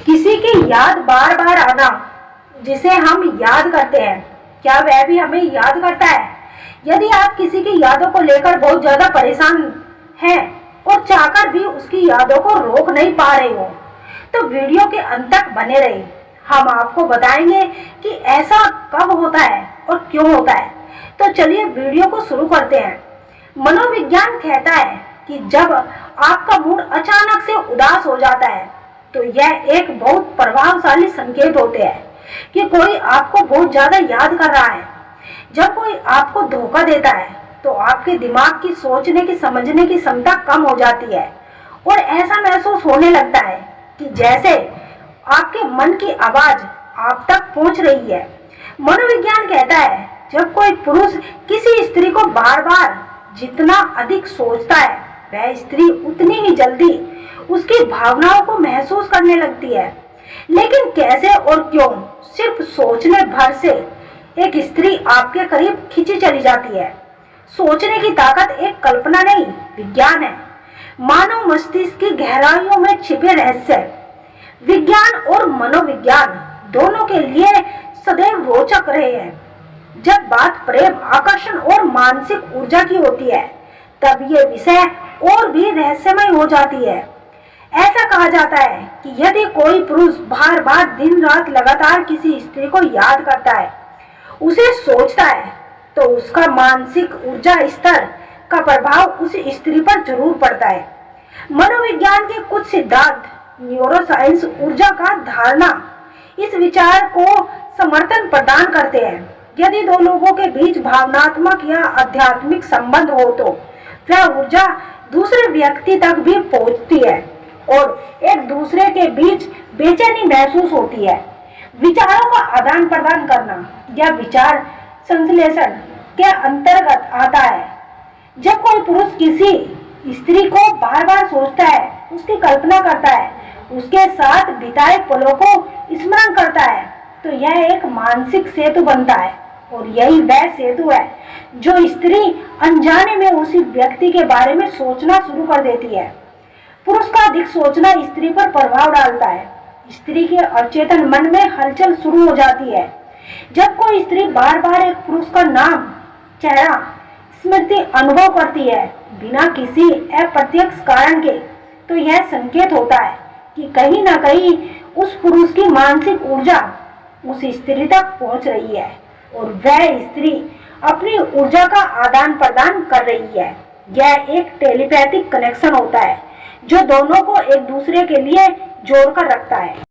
किसी की याद बार बार आना, जिसे हम याद करते हैं, क्या वह भी हमें याद करता है? यदि आप किसी की यादों को लेकर बहुत ज्यादा परेशान हैं और चाहकर भी उसकी यादों को रोक नहीं पा रहे हो, तो वीडियो के अंत तक बने रहिए। हम आपको बताएंगे कि ऐसा कब होता है और क्यों होता है। तो चलिए वीडियो को शुरू करते हैं। मनोविज्ञान कहता है कि जब आपका मूड अचानक से उदास हो जाता है, तो यह एक बहुत प्रभावशाली संकेत होते हैं कि कोई आपको बहुत ज्यादा याद कर रहा है। जब कोई आपको धोखा देता है, तो आपके दिमाग की सोचने की समझने की क्षमता कम हो जाती है और ऐसा महसूस होने लगता है कि जैसे आपके मन की आवाज आप तक पहुंच रही है। मनोविज्ञान कहता है, जब कोई पुरुष किसी स्त्री को बार बार जितना अधिक सोचता है, वह स्त्री उतनी ही जल्दी उसकी भावनाओं को महसूस करने लगती है। लेकिन कैसे और क्यों? सिर्फ सोचने भर से एक स्त्री आपके करीब खींची चली जाती है। सोचने की ताकत एक कल्पना नहीं, विज्ञान है। मानव मस्तिष्क की गहराइयों में छिपे रहस्य। विज्ञान और मनोविज्ञान दोनों के लिए सदैव रोचक रहे हैं। जब बात प्रेम, आकर्षण और मानसिक ऊर्जा की होती है, तब ये विषय और भी रहस्यमय हो जाती है। ऐसा कहा जाता है कि यदि कोई पुरुष बार बार दिन रात लगातार किसी स्त्री को याद करता है, उसे सोचता है, तो उसका मानसिक ऊर्जा स्तर का प्रभाव उस स्त्री पर जरूर पड़ता है। मनोविज्ञान के कुछ सिद्धांत, न्यूरोसाइंस ऊर्जा का धारणा, इस विचार को समर्थन प्रदान करते हैं। यदि दो लोगों के बीच भावनात्मक या आध्यात्मिक संबंध हो, तो वह ऊर्जा दूसरे व्यक्ति तक भी पहुंचती है और एक दूसरे के बीच बेचैनी महसूस होती है। विचारों का आदान प्रदान करना या विचार संश्लेषण के अंतर्गत आता है। जब कोई पुरुष किसी स्त्री को बार बार सोचता है, उसकी कल्पना करता है, उसके साथ बिताए पलों को स्मरण करता है, तो यह एक मानसिक सेतु बनता है। और यही वह सेतु है जो स्त्री अनजाने में उसी व्यक्ति के बारे में सोचना शुरू कर देती है। पुरुष का अधिक सोचना स्त्री पर प्रभाव डालता है। स्त्री के अचेतन मन में हलचल शुरू हो जाती है। जब कोई स्त्री बार बार एक पुरुष का नाम, चेहरा, स्मृति अनुभव करती है बिना किसी अप्रत्यक्ष कारण के, तो यह संकेत होता है कि कहीं ना कहीं उस पुरुष की मानसिक ऊर्जा उस स्त्री तक पहुंच रही है और वह स्त्री अपनी ऊर्जा का आदान प्रदान कर रही है। यह एक टेलीपैथिक कनेक्शन होता है जो दोनों को एक दूसरे के लिए जोड़कर रखता है।